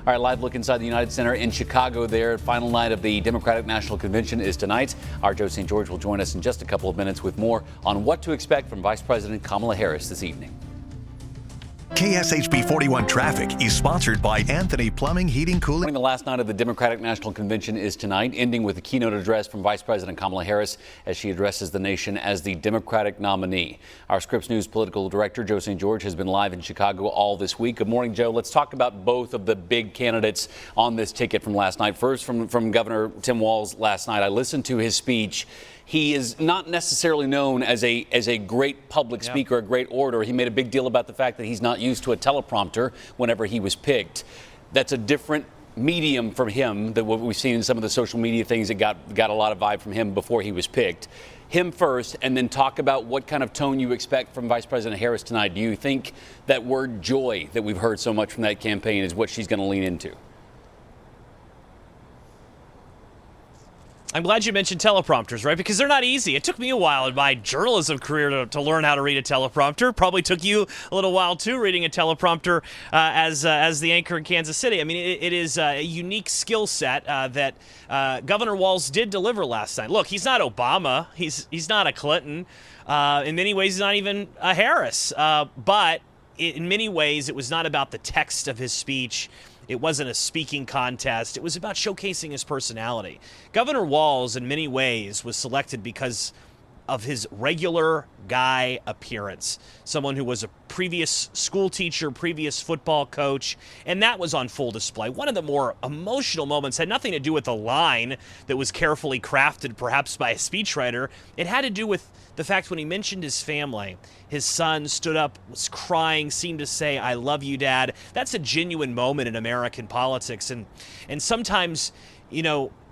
All right, live look inside the United Center in Chicago there. Final night of the Democratic National Convention is tonight. Our Joe St. George will join us in just a couple of minutes with more on what to expect from Vice President Kamala Harris this evening. KSHB 41 Traffic is sponsored by Anthony Plumbing, Heating, Cooling. The last night of the Democratic National Convention is tonight, ending with a keynote address from Vice President Kamala Harris as she addresses the nation as the Democratic nominee. Our Scripps News political director, Joe St. George, has been live in Chicago all this week. Good morning, Joe. Let's talk about both of the big candidates on this ticket from last night. First, from Governor Tim Walz last night. I listened to his speech. He is not necessarily known as a great public speaker, a great orator. He made a big deal about the fact that he's not used to a teleprompter whenever he was picked. That's a different medium from him than what we've seen in some of the social media things that got a lot of vibe from him before he was picked. Him first, and then talk about what kind of tone you expect from Vice President Harris tonight. Do you think that word joy that we've heard so much from that campaign is what she's going to lean into? I'm glad you mentioned teleprompters, right? Because they're not easy. It took me a while in my journalism career to learn how to read a teleprompter. Probably took you a little while, too, reading a teleprompter as the anchor in Kansas City. I mean, it is a unique skill set that Governor Walz did deliver last night. Look, he's not Obama. He's not a Clinton. In many ways, he's not even a Harris. But in many ways, it was not about the text of his speech. It wasn't a speaking contest. It was about showcasing his personality. Governor Walz, in many ways, was selected because of his regular guy appearance. Someone who was a previous school teacher, previous football coach, and that was on full display. One of the more emotional moments had nothing to do with a line that was carefully crafted, perhaps by a speechwriter. It had to do with the fact when he mentioned his family, his son stood up, was crying, seemed to say, "I love you, Dad." That's a genuine moment in American politics. And sometimes,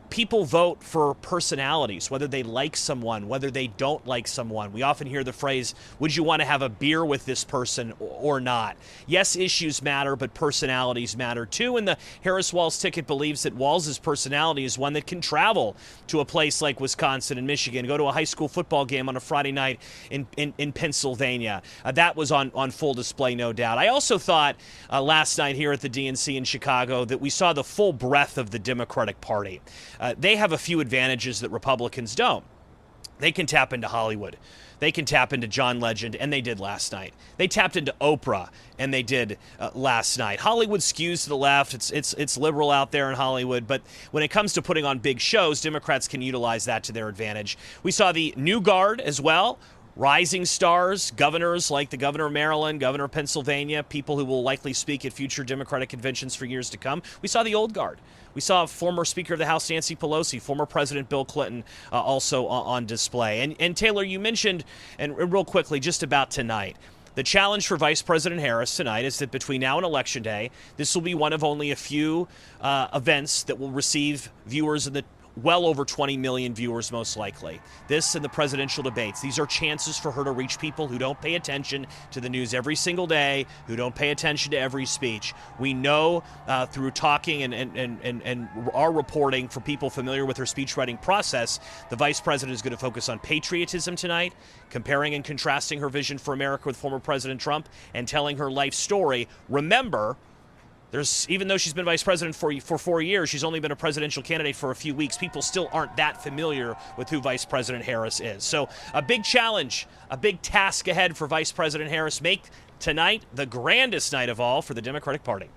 people vote for personalities, whether they like someone, whether they don't like someone. We often hear the phrase, would you want to have a beer with this person or not? Yes, issues matter, but personalities matter too. And the Harris-Walz ticket believes that Walz's personality is one that can travel to a place like Wisconsin and Michigan, go to a high school football game on a Friday night in Pennsylvania. That was on full display, no doubt. I also thought last night here at the DNC in Chicago that we saw the full breadth of the Democratic Party. They have a few advantages that Republicans don't. They can tap into Hollywood. They can tap into John Legend, and they did last night. They tapped into Oprah, and they did last night. Hollywood skews to the left. It's liberal out there in Hollywood, but when it comes to putting on big shows, Democrats can utilize that to their advantage. We saw the new guard as well. Rising stars, governors like the governor of Maryland, governor of Pennsylvania, people who will likely speak at future Democratic conventions for years to come. We saw the old guard. We saw former Speaker of the House Nancy Pelosi, former President Bill Clinton also on display. And Taylor, you mentioned, and real quickly, just about tonight, the challenge for Vice President Harris tonight is that between now and Election Day, this will be one of only a few events that will receive viewers in the well over 20 million viewers, most likely. This and the presidential debates. These are chances for her to reach people who don't pay attention to the news every single day, who don't pay attention to every speech. We know through talking and our reporting for people familiar with her speechwriting process, the vice president is going to focus on patriotism tonight, comparing and contrasting her vision for America with former President Trump, and telling her life story. Remember, even though she's been vice president for 4 years, she's only been a presidential candidate for a few weeks. People still aren't that familiar with who Vice President Harris is. So a big challenge, a big task ahead for Vice President Harris. Make tonight the grandest night of all for the Democratic Party.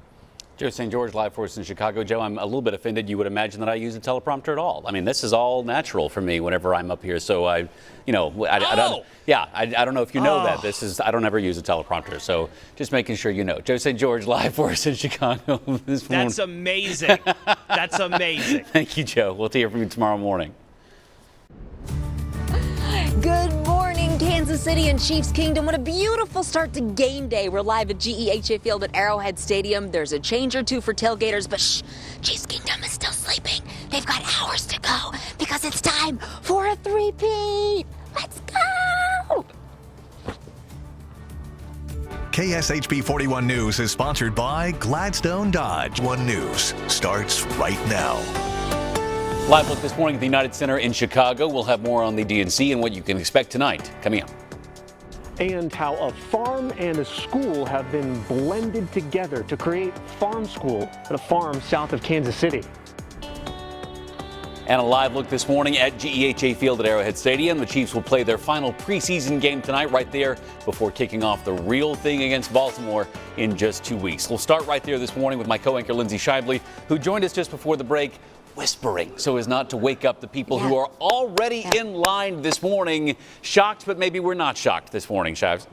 Joe St. George live for us in Chicago. Joe, I'm a little bit offended you would imagine that I use a teleprompter at all. I mean, this is all natural for me whenever I'm up here. So I don't know if you know that. I don't ever use a teleprompter. So just making sure you know. Joe St. George live for us in Chicago this morning. That's amazing. That's amazing. Thank you, Joe. We'll hear from you tomorrow morning. Good morning, Kansas City and Chiefs Kingdom. What a beautiful start to game day. We're live at GEHA Field at Arrowhead Stadium. There's a change or two for tailgaters, but shh, Chiefs Kingdom is still sleeping. They've got hours to go because it's time for a three-peat. Let's go! KSHB 41 News is sponsored by Gladstone Dodge. One News starts right now. Live look this morning at the United Center in Chicago. We'll have more on the DNC and what you can expect tonight. Coming up. and how a farm and a school have been blended together to create Farm School at a farm south of Kansas City. And a live look this morning at GEHA Field at Arrowhead Stadium. The Chiefs will play their final preseason game tonight right there before kicking off the real thing against Baltimore in just 2 weeks. We'll start right there this morning with my co-anchor Lindsay Shively, who joined us just before the break, whispering so as not to wake up the people who are already in line this morning. Shocked, but maybe we're not shocked this morning, Shives.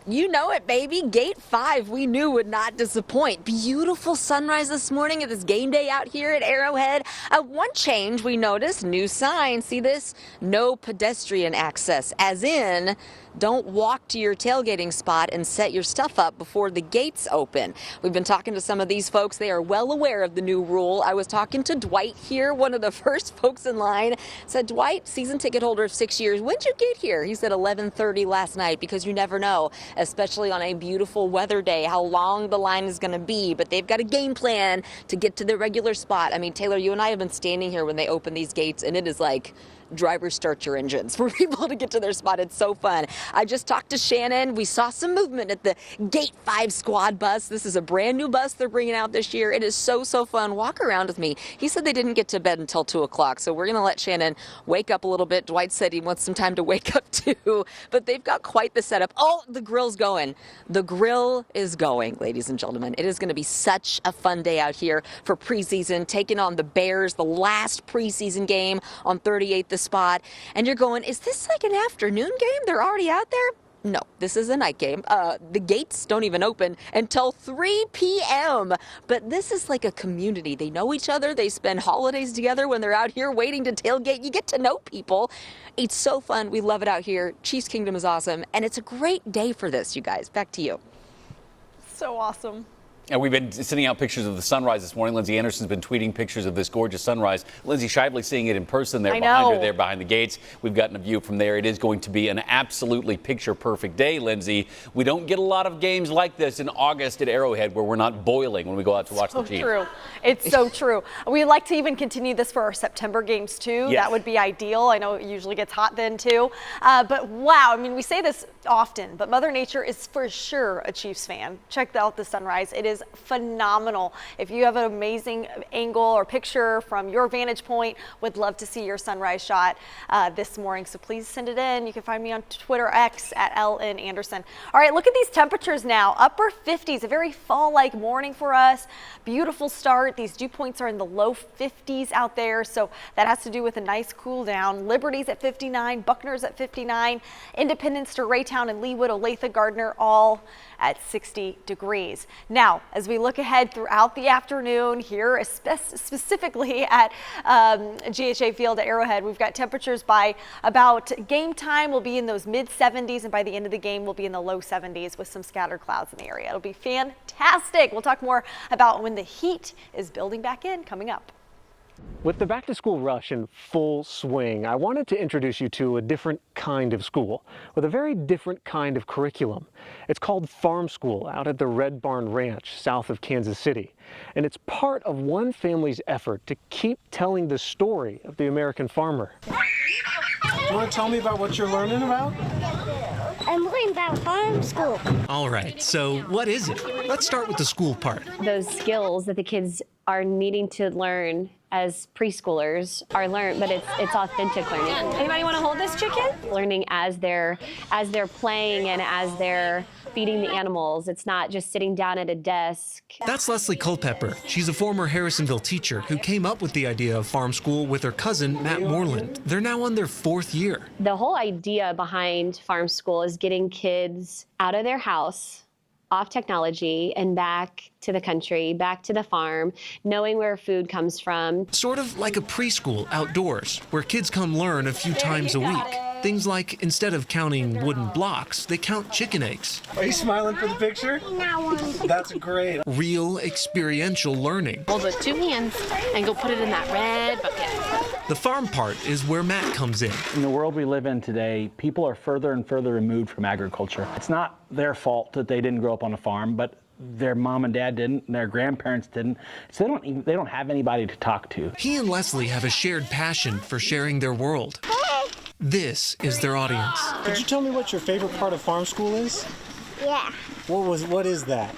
You know it, baby. Gate 5 we knew would not disappoint. Beautiful sunrise this morning at this game day out here at Arrowhead. One change we noticed, new sign. See this? No pedestrian access, as in don't walk to your tailgating spot and set your stuff up before the gates open. We've been talking to some of these folks. They are well aware of the new rule. I was talking to Dwight here, one of the first folks in line. Said, Dwight, season ticket holder of 6 years, when'd you get here? He said 11:30 last night, because you never know, especially on a beautiful weather day, how long the line is going to be. But they've got a game plan to get to the regular spot. I mean, Taylor, you and I have been standing here when they open these gates, and it is like drivers, start your engines for people to get to their spot. It's so fun. I just talked to Shannon. We saw some movement at the Gate 5 squad bus. This is a brand new bus they're bringing out this year. It is so fun. Walk around with me. He said they didn't get to bed until 2 o'clock, so we're going to let Shannon wake up a little bit. Dwight said he wants some time to wake up too, but they've got quite the setup. Oh, the grill's going. The grill is going, ladies and gentlemen. It is going to be such a fun day out here for preseason, taking on the Bears, the last preseason game on 38th the spot. And you're going, is this like an afternoon game? They're already out there? No, this is a night game. The gates don't even open until 3 p.m. But this is like a community. They know each other. They spend holidays together when they're out here waiting to tailgate. You get to know people. It's so fun. We love it out here. Chiefs Kingdom is awesome. And it's a great day for this, you guys. Back to you. So awesome. And we've been sending out pictures of the sunrise this morning. Lindsay Anderson's been tweeting pictures of this gorgeous sunrise. Lindsay Shively seeing it in person there behind her, there behind the gates. We've gotten a view from there. It is going to be an absolutely picture-perfect day, Lindsay. We don't get a lot of games like this in August at Arrowhead where we're not boiling when we go out to watch the Chiefs. True. It's so true. We'd like to even continue this for our September games, too. Yes. That would be ideal. I know it usually gets hot then, too. But wow, I mean, we say this often, but Mother Nature is for sure a Chiefs fan. Check out the sunrise. It is phenomenal. If you have an amazing angle or picture from your vantage point, would love to see your sunrise shot this morning. So please send it in. You can find me on Twitter X at LN Anderson. All right, look at these temperatures now. Upper 50s, a very fall-like morning for us. Beautiful start. These dew points are in the low 50s out there, so that has to do with a nice cool down. Liberty's at 59, Buckner's at 59, Independence to Raytown and Leewood, Olathe, Gardner, all at 60 degrees. Now, as we look ahead throughout the afternoon here, specifically at GHA Field at Arrowhead, we've got temperatures by about game time will be in those mid 70s, and by the end of the game we'll be in the low 70s with some scattered clouds in the area. It'll be fantastic. We'll talk more about when the heat is building back in coming up. With the back-to-school rush in full swing, I wanted to introduce you to a different kind of school with a very different kind of curriculum. It's called Farm School out at the Red Barn Ranch south of Kansas City. And it's part of one family's effort to keep telling the story of the American farmer. You want to tell me about what you're learning about? I'm learning about farm school. All right, so what is it? Let's start with the school part. Those skills that the kids are needing to learn as preschoolers are learned, but it's authentic learning. Anybody want to hold this chicken? Learning as they're playing and as they're feeding the animals. It's not just sitting down at a desk. That's Leslie Culpepper. She's a former Harrisonville teacher who came up with the idea of farm school with her cousin, Matt Moreland. They're now on their 4th year. The whole idea behind farm school is getting kids out of their house, off technology, and back to the country, back to the farm, knowing where food comes from. Sort of like a preschool outdoors, where kids come learn a few times a week. Things like, instead of counting wooden blocks, they count chicken eggs. Are you smiling for the picture? That's great. Real experiential learning. Hold with 2 hands and go put it in that red bucket. The farm part is where Matt comes in. In the world we live in today, people are further and further removed from agriculture. It's not their fault that they didn't grow up on a farm, but their mom and dad didn't, and their grandparents didn't, so they don't have anybody to talk to. He and Leslie have a shared passion for sharing their world. This is their audience. Could you tell me what your favorite part of farm school is? Yeah. What is that?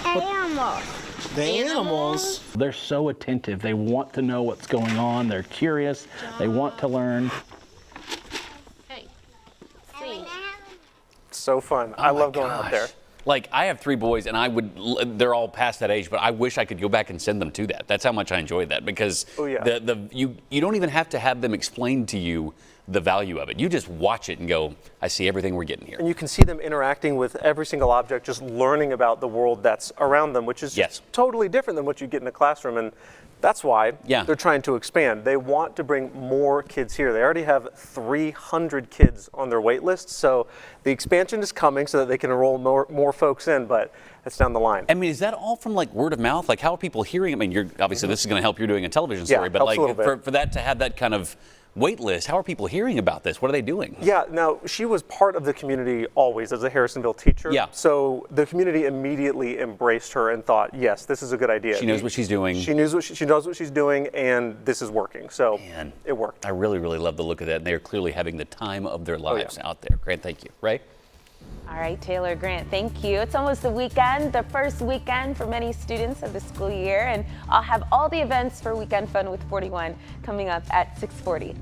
Animals. The animals? They're so attentive. They want to know what's going on. They're curious. They want to learn. Hey, see. So fun. I love going out there. Like, I have 3 boys, and they're all past that age, but I wish I could go back and send them to that. That's how much I enjoy that, because you don't even have to have them explain to you the value of it. You just watch it and go, I see everything we're getting here. And you can see them interacting with every single object, just learning about the world that's around them, which is totally different than what you get in a classroom. And that's why they're trying to expand. They want to bring more kids here. They already have 300 kids on their wait list, so the expansion is coming so that they can enroll more folks in, but that's down the line. I mean, is that all from like word of mouth? Like, how are people hearing? I mean, you're obviously this is going to help you're doing a television story, but like for that to have that kind of wait list, how are people hearing about this? What are they doing? Yeah, now she was part of the community always as a Harrisonville teacher. Yeah. So the community immediately embraced her and thought, yes, this is a good idea. She knows what she's doing. She knows what she's doing, and this is working. So it worked. I really, really love the look of that. And they're clearly having the time of their lives out there. Grant, thank you. Ray? All right, Taylor, Grant, thank you. It's almost the weekend, the first weekend for many students of the school year, and I'll have all the events for Weekend Fun with 41 coming up at 6:40.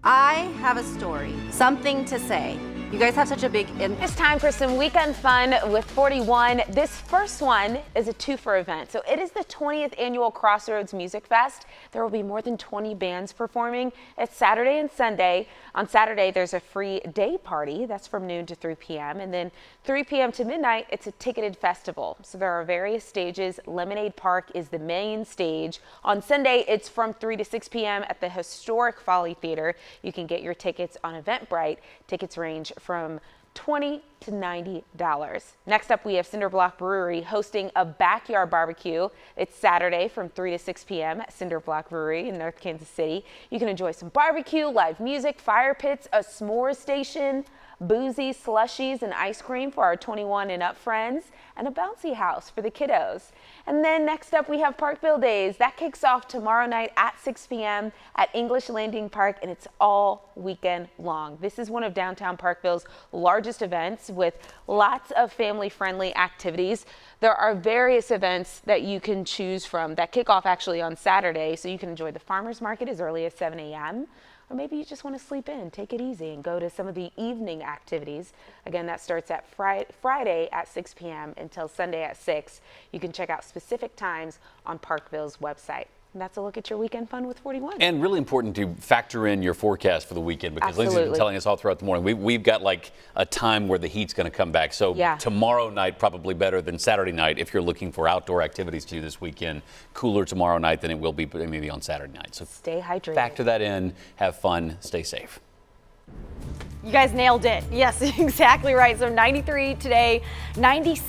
I have a story, something to say. You guys have such a big impact. It's time for some Weekend Fun with 41. This first one is a 2-for event. So it is the 20th annual Crossroads Music Fest. There will be more than 20 bands performing. It's Saturday and Sunday. On Saturday, there's a free day party. That's from noon to 3 p.m. And then 3 p.m. to midnight, it's a ticketed festival. So there are various stages. Lemonade Park is the main stage. On Sunday, it's from 3 to 6 p.m. at the historic Folly Theater. You can get your tickets on Eventbrite. Tickets range from $20 to $90. Next up, we have Cinderblock Brewery hosting a backyard barbecue. It's Saturday from 3 to 6 p.m. at Cinderblock Brewery in North Kansas City. You can enjoy some barbecue, live music, fire pits, a s'more station, boozy slushies and ice cream for our 21 and up friends, and a bouncy house for the kiddos. And then next up, we have Parkville Days. That kicks off tomorrow night at 6 p.m. at English Landing Park, and it's all weekend long. This is one of downtown Parkville's largest events with lots of family-friendly activities. There are various events that you can choose from that kick off actually on Saturday, so you can enjoy the farmers market as early as 7 a.m. Or maybe you just want to sleep in, take it easy, and go to some of the evening activities. Again, that starts at Friday at 6 p.m. until Sunday at 6. You can check out specific times on Parkville's website. And that's a look at your Weekend Fun with 41. And really important to factor in your forecast for the weekend, because Lindsay's been telling us all throughout the morning. We've got like a time where the heat's going to come back. So tomorrow night probably better than Saturday night if you're looking for outdoor activities to do this weekend. Cooler tomorrow night than it will be maybe on Saturday night. So stay hydrated. Factor that in. Have fun. Stay safe. You guys nailed it. Yes, exactly right. So 93 today, 93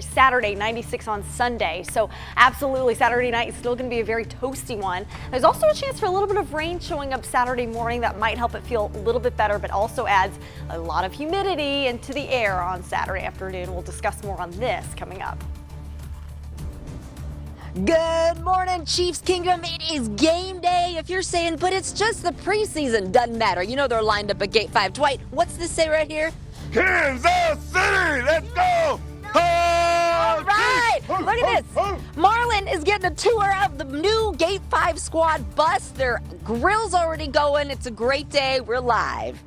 Saturday, 96 on Sunday. So absolutely Saturday night is still going to be a very toasty one. There's also a chance for a little bit of rain showing up Saturday morning that might help it feel a little bit better, but also adds a lot of humidity into the air on Saturday afternoon. We'll discuss more on this coming up. Good morning, Chiefs Kingdom. It is game day. If you're saying, but it's just the preseason, doesn't matter. You know they're lined up at Gate 5. Dwight, what's this say right here? Kansas City, let's go! All right, look at this. Marlon is getting a tour of the new Gate 5 squad bus. Their grill's already going. It's a great day. We're live.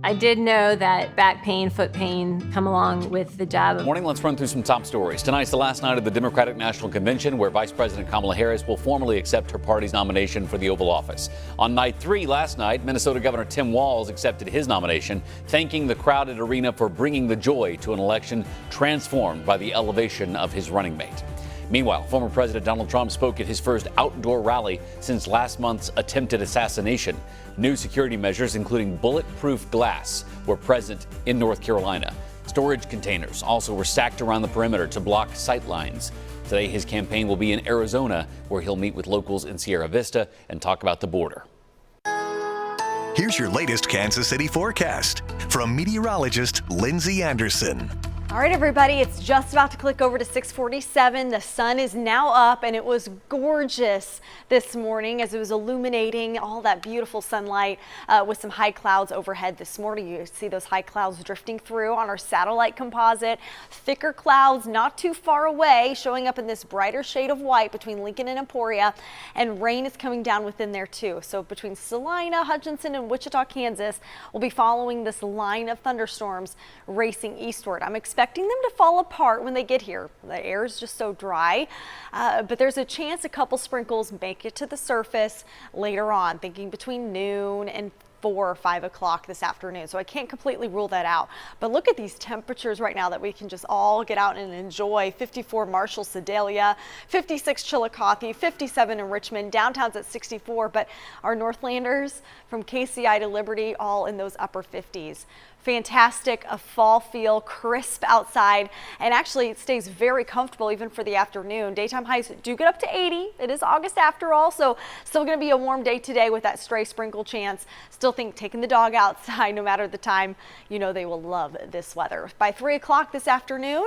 I did know that back pain, foot pain come along with the job. Morning, let's run through some top stories. Tonight's the last night of the Democratic National Convention, where Vice President Kamala Harris will formally accept her party's nomination for the Oval Office. On night 3 last night, Minnesota Governor Tim Walz accepted his nomination, thanking the crowded arena for bringing the joy to an election transformed by the elevation of his running mate. Meanwhile, former President Donald Trump spoke at his first outdoor rally since last month's attempted assassination. New security measures, including bulletproof glass, were present in North Carolina. Storage containers also were stacked around the perimeter to block sight lines. Today, his campaign will be in Arizona, where he'll meet with locals in Sierra Vista and talk about the border. Here's your latest Kansas City forecast from meteorologist Lindsay Anderson. All right, everybody, it's just about to click over to 6:47. The sun is now up, and it was gorgeous this morning as it was illuminating all that beautiful sunlight with some high clouds overhead this morning. You see those high clouds drifting through on our satellite composite. Thicker clouds not too far away, showing up in this brighter shade of white between Lincoln and Emporia, and rain is coming down within there too. So between Salina, Hutchinson, and Wichita, Kansas, we'll be following this line of thunderstorms racing eastward. I'm expecting them to fall apart when they get here. The air is just so dry, but there's a chance a couple sprinkles make it to the surface later on, thinking between noon and 4 or 5 o'clock this afternoon. So I can't completely rule that out. But look at these temperatures right now that we can just all get out and enjoy. 54 Marshall, Sedalia, 56 Chillicothe, 57 in Richmond, downtown's at 64, but our Northlanders from KCI to Liberty all in those upper 50s. Fantastic, a fall feel, crisp outside, and actually it stays very comfortable even for the afternoon. Daytime highs do get up to 80. It is August after all, so still going to be a warm day today with that stray sprinkle chance. Still think taking the dog outside no matter the time, you know they will love this weather. By 3 o'clock this afternoon,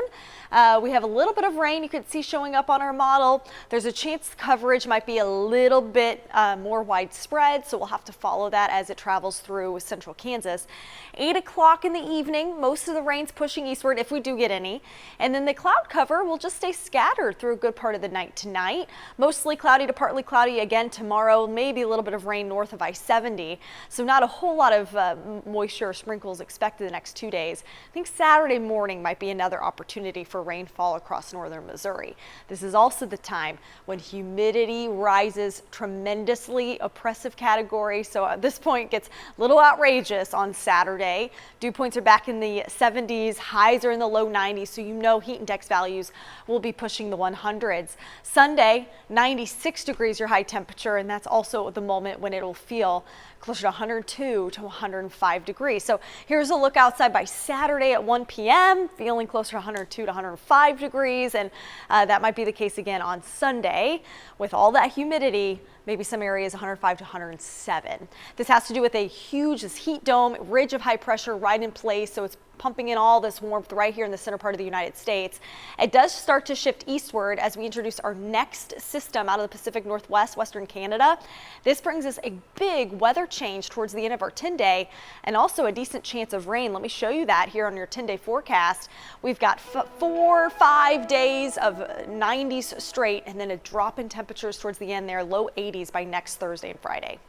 we have a little bit of rain you can see showing up on our model. There's a chance coverage might be a little bit more widespread, so we'll have to follow that as it travels through central Kansas. 8 o'clock in the evening, most of the rain's pushing eastward if we do get any, and then the cloud cover will just stay scattered through a good part of the night tonight. Mostly cloudy to partly cloudy again tomorrow, maybe a little bit of rain north of I-70, so not a whole lot of moisture or sprinkles expected the next 2 days. I think Saturday morning might be another opportunity for rainfall across northern Missouri. This is also the time when humidity rises tremendously, oppressive category, so at this point gets a little outrageous on Saturday. Dew points are back in the 70s, highs are in the low 90s, so you know heat index values will be pushing the 100s. Sunday, 96 degrees your high temperature, and that's also the moment when it'll feel closer to 102 to 105 degrees. So here's a look outside by Saturday at 1 p.m., feeling closer to 102 to 105 degrees, and that might be the case again on Sunday with all that humidity. Maybe some areas 105 to 107. This has to do with a huge heat dome, ridge of high pressure right in place, so it's pumping in all this warmth right here in the center part of the United States. It does start to shift eastward as we introduce our next system out of the Pacific Northwest, Western Canada. This brings us a big weather change towards the end of our 10-day and also a decent chance of rain. Let me show you that here on your 10-day forecast. We've got 4 or 5 days of 90s straight and then a drop in temperatures towards the end there, low 80s by next Thursday and Friday.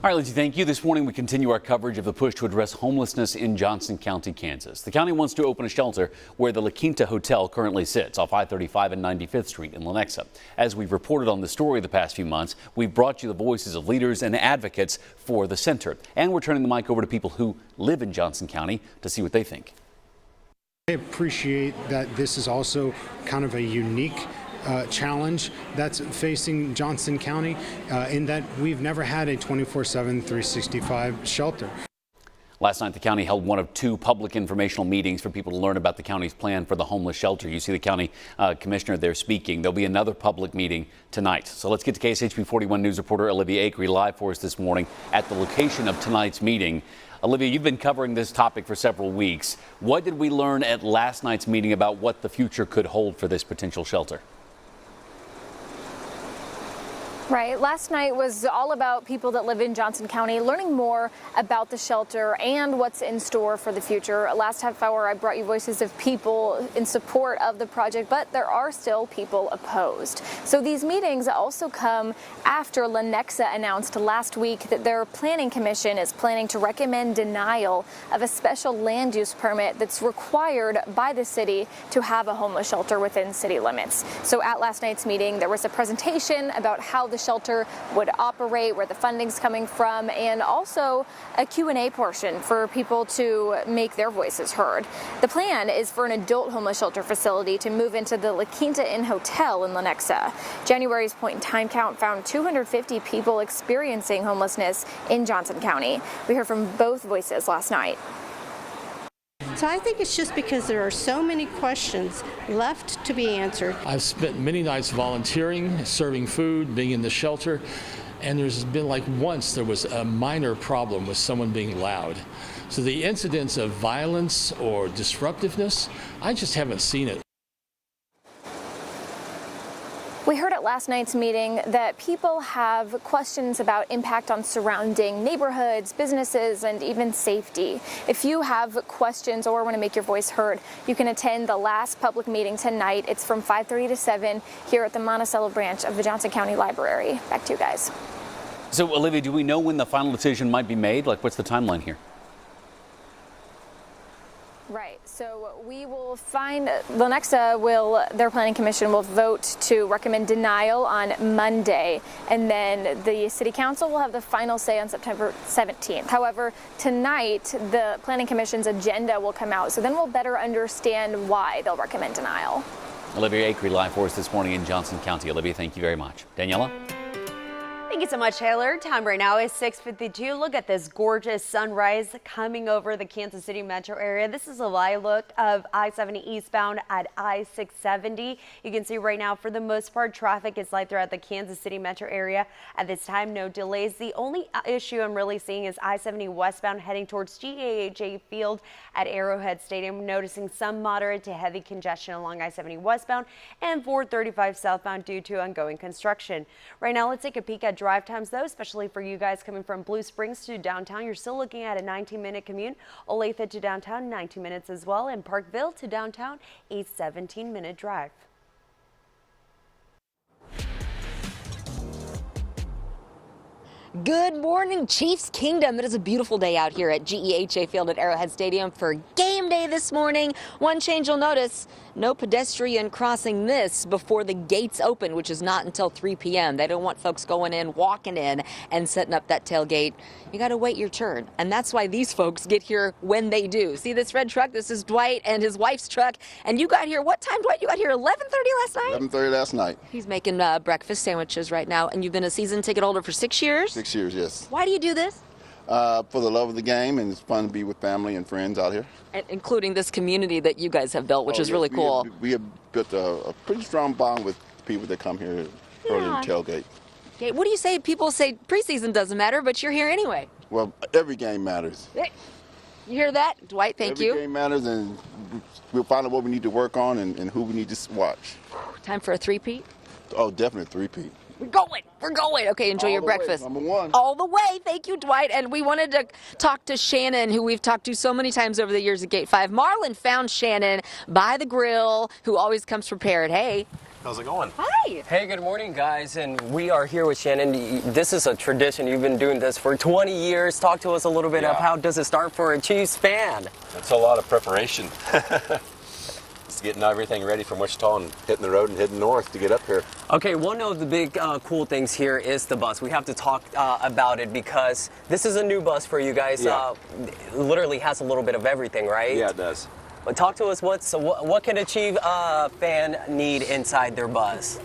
All right, Lindsay, thank you. This morning, we continue our coverage of the push to address homelessness in Johnson County, Kansas. The county wants to open a shelter where the La Quinta Hotel currently sits off I-35 and 95th Street in Lenexa. As we've reported on the story the past few months, we've brought you the voices of leaders and advocates for the center. And we're turning the mic over to people who live in Johnson County to see what they think. I appreciate that this is also kind of a unique challenge that's facing Johnson County in that we've never had a 24/7, 365 shelter. Last night, the county held one of 2 public informational meetings for people to learn about the county's plan for the homeless shelter. You see the county commissioner there speaking. There'll be another public meeting tonight. So let's get to KCHP 41 News reporter Olivia Acree live for us this morning at the location of tonight's meeting. Olivia, you've been covering this topic for several weeks. What did we learn at last night's meeting about what the future could hold for this potential shelter? Right. Last night was all about people that live in Johnson County learning more about the shelter and what's in store for the future. Last half hour, I brought you voices of people in support of the project, but there are still people opposed. So these meetings also come after Lenexa announced last week that their planning commission is planning to recommend denial of a special land use permit that's required by the city to have a homeless shelter within city limits. So at last night's meeting, there was a presentation about how the shelter would operate, where the funding's coming from, and also a Q&A portion for people to make their voices heard. The plan is for an adult homeless shelter facility to move into the La Quinta Inn Hotel in Lenexa. January's point-in-time count found 250 people experiencing homelessness in Johnson County. We heard from both voices last night. So I think it's just because there are so many questions left to be answered. I've spent many nights volunteering, serving food, being in the shelter. and there's been like once there was a minor problem with someone being loud. So the incidents of violence or disruptiveness, I just haven't seen it. We heard at last night's meeting that people have questions about impact on surrounding neighborhoods, businesses, and even safety. If you have questions or want to make your voice heard, you can attend the last public meeting tonight. It's from 5:30 to 7 here at the Monticello branch of the Johnson County Library. Back to you guys. So, Olivia, do we know when the final decision might be made? Like, what's the timeline here? Right. So we will find their planning commission will vote to recommend denial on Monday, and then the city council will have the final say on September 17th. However, tonight the planning commission's agenda will come out, so then we'll better understand why they'll recommend denial. Olivia Acree live for us this morning in Johnson County. Olivia, thank you very much. Daniela? Thank you so much, Taylor. Time right now is 6:52. Look at this gorgeous sunrise coming over the Kansas City metro area. This is a live look of I-70 eastbound at I-670. You can see right now, for the most part, traffic is light throughout the Kansas City metro area. At this time, no delays. The only issue I'm really seeing is I-70 westbound heading towards GAHA Field at Arrowhead Stadium. Noticing some moderate to heavy congestion along I-70 westbound and 435 southbound due to ongoing construction. Right now, let's take a peek at drive times, though, especially for you guys coming from Blue Springs to downtown. You're still looking at a 19-minute commute. Olathe to downtown, 19 minutes as well. And Parkville to downtown, a 17-minute drive. Good morning, Chiefs Kingdom. It is a beautiful day out here at GEHA Field at Arrowhead Stadium for game day this morning. One change you'll notice, no pedestrian crossing this before the gates open, which is not until 3 p.m. They don't want folks going in, walking in, and setting up that tailgate. You got to wait your turn, and that's why these folks get here when they do. See this red truck? This is Dwight and his wife's truck, and you got here, what time, Dwight? You got here 11:30 last night? 11:30 last night. He's making breakfast sandwiches right now, and you've been a season ticket holder for 6 years? 6 years, yes. Why do you do this? For the love of the game, and it's fun to be with family and friends out here. And including this community that you guys have built, which is really cool. We have built a pretty strong bond with people that come here early in tailgate. Okay, what do you say? People say preseason doesn't matter, but you're here anyway. Well, every game matters. Hey, you hear that? Dwight, thank you. Every game matters, and we'll find out what we need to work on and who we need to watch. Time for a three-peat? Oh, definitely three-peat. We're going. Okay, enjoy your breakfast. Number one. All the way. Thank you, Dwight. And we wanted to talk to Shannon, who we've talked to so many times over the years at Gate 5. Marlon found Shannon by the grill, who always comes prepared. Hey. How's it going? Hi. Hey, good morning, guys. And we are here with Shannon. This is a tradition. You've been doing this for 20 years. Talk to us a little bit of how does it start for a Chiefs fan? It's a lot of preparation. It's getting everything ready from Wichita and hitting the road and heading north to get up here. Okay, one of the big cool things here is the bus. We have to talk about it because this is a new bus for you guys. Yeah. Literally has a little bit of everything, right? Yeah, it does. But talk to us, what can a Chief fan need inside their bus?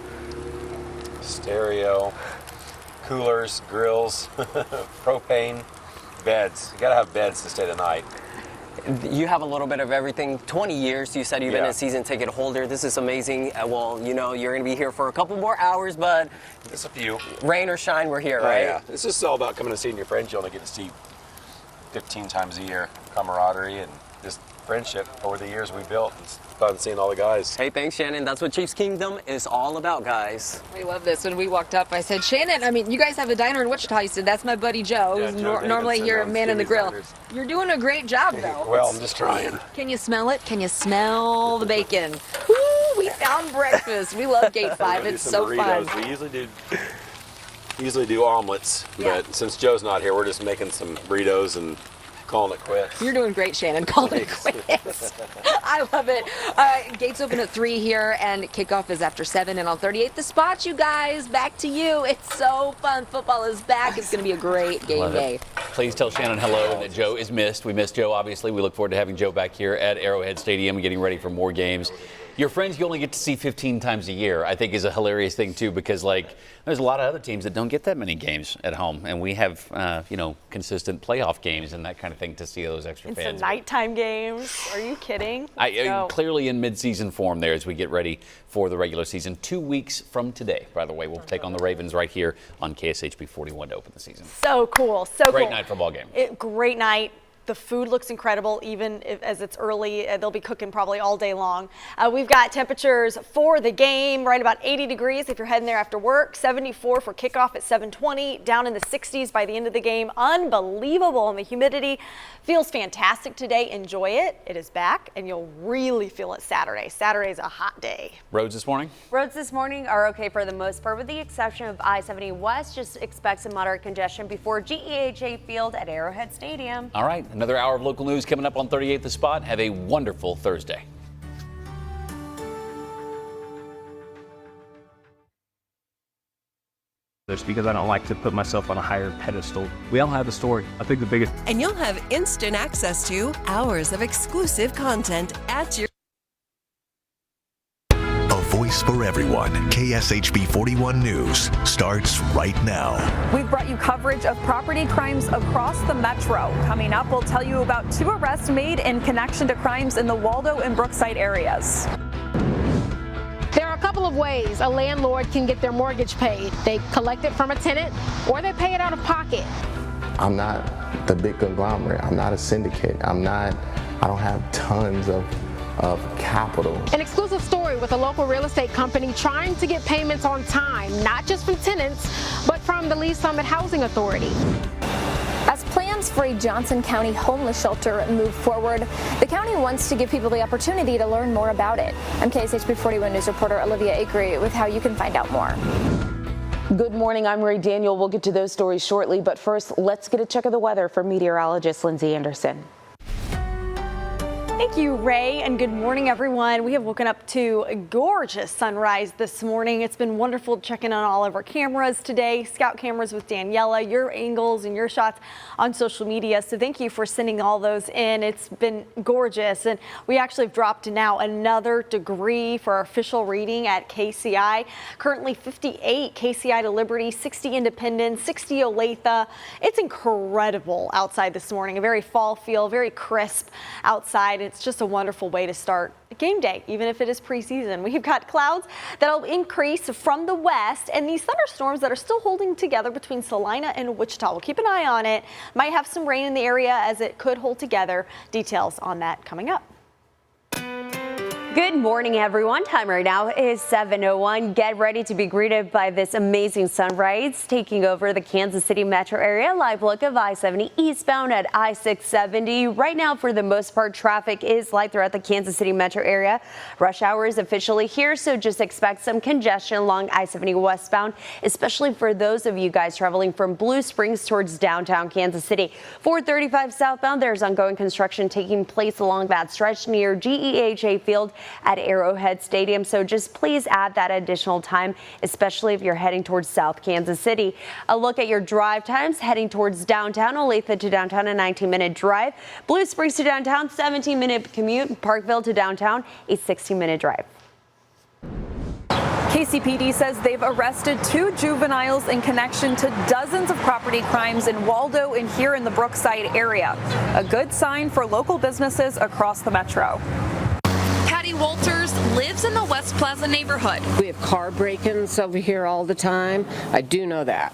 Stereo, coolers, grills, propane, beds. You gotta have beds to stay the night. You have a little bit of everything. 20 years, you said you've been a season ticket holder. This is amazing. Well, you know, you're going to be here for a couple more hours, but just a few. Rain or shine, we're here, right? Yeah, it's just all about coming and seeing your friends. You only get to see 15 times a year. Camaraderie and just friendship over the years we built. It's fun seeing all the guys. Hey, thanks, Shannon. That's what Chiefs Kingdom is all about, guys. We love this. When we walked up, I said, Shannon, I mean, you guys have a diner in Wichita. He said, that's my buddy Joe, who's normally here at Man in the Grill. You're doing a great job, though. Well, I'm just trying. Can you smell it? Can you smell the bacon? Woo, we found breakfast. We love Gate 5. It's so fun. We usually do omelets, but since Joe's not here, we're just making some burritos and calling it quits. You're doing great, Shannon. Calling it quits. I love it. Gates open at 3 here, and kickoff is after 7. And on 38th, the spot, you guys. Back to you. It's so fun. Football is back. It's going to be a great game day. Please tell Shannon hello and that Joe is missed. We missed Joe, obviously. We look forward to having Joe back here at Arrowhead Stadium, getting ready for more games. Your friends you only get to see 15 times a year, I think, is a hilarious thing, too, because, like, there's a lot of other teams that don't get that many games at home. And we have, consistent playoff games and that kind of thing to see those extra and fans. Some nighttime games. Are you kidding? Clearly in mid-season form there as we get ready for the regular season. 2 weeks from today, by the way, we'll take on the Ravens right here on KSHB 41 to open the season. So cool. So Great cool. night football game. Great night. The food looks incredible, even as it's early. They'll be cooking probably all day long. We've got temperatures for the game, right about 80 degrees if you're heading there after work, 74 for kickoff at 7:20, down in the 60s by the end of the game. Unbelievable, and the humidity feels fantastic today. Enjoy it. It is back, and you'll really feel it Saturday. Saturday's a hot day. Roads this morning? Roads this morning are okay for the most part, with the exception of I-70 West. Just expect some moderate congestion before GEHA Field at Arrowhead Stadium. All right. Another hour of local news coming up on 38 The Spot. Have a wonderful Thursday. Because I don't like to put myself on a higher pedestal. We all have a story. I think the biggest. And you'll have instant access to hours of exclusive content at your. A voice for everyone. KSHB 41 News starts right now. We've brought you coverage of property crimes across the metro. Coming up, we'll tell you about 2 arrests made in connection to crimes in the Waldo and Brookside areas. There are a couple of ways a landlord can get their mortgage paid. They collect it from a tenant or they pay it out of pocket. I'm not the big conglomerate. I'm not a syndicate. I don't have tons of capital. An exclusive story with a local real estate company trying to get payments on time, not just from tenants, but from the Lee Summit Housing Authority. As plans for a Johnson County homeless shelter move forward, the county wants to give people the opportunity to learn more about it. I'm KSHB 41 News reporter Olivia Acree with how you can find out more. Good morning, I'm Ray Daniel. We'll get to those stories shortly, but first, let's get a check of the weather from meteorologist Lindsay Anderson. Thank you, Ray, and good morning, everyone. We have woken up to a gorgeous sunrise this morning. It's been wonderful checking on all of our cameras today, scout cameras with Daniela, your angles and your shots on social media. So thank you for sending all those in. It's been gorgeous, and we actually have dropped now another degree for our official reading at KCI. Currently 58 KCI to Liberty, 60 Independence, 60 Olathe. It's incredible outside this morning. A very fall feel, very crisp outside. It's just a wonderful way to start game day, even if it is preseason. We've got clouds that'll increase from the west, and these thunderstorms that are still holding together between Salina and Wichita. We'll keep an eye on it. Might have some rain in the area as it could hold together. Details on that coming up. Good morning, everyone. Time right now is 7:01. Get ready to be greeted by this amazing sunrise taking over the Kansas City metro area. Live look of I-70 eastbound at I-670. Right now, for the most part, traffic is light throughout the Kansas City metro area. Rush hour is officially here, so just expect some congestion along I-70 westbound, especially for those of you guys traveling from Blue Springs towards downtown Kansas City. 435 southbound, there's ongoing construction taking place along that stretch near GEHA Field at Arrowhead Stadium, so just please add that additional time, especially if you're heading towards South Kansas City. A look at your drive times heading towards downtown. Olathe to downtown, a 19-minute drive. Blue Springs to downtown, 17-minute commute. Parkville to downtown, a 16-minute drive. KCPD says they've arrested 2 juveniles in connection to dozens of property crimes in Waldo and here in the Brookside area. A good sign for local businesses across the metro. Walters lives in the West Plaza neighborhood. We have car break-ins over here all the time. I do know that.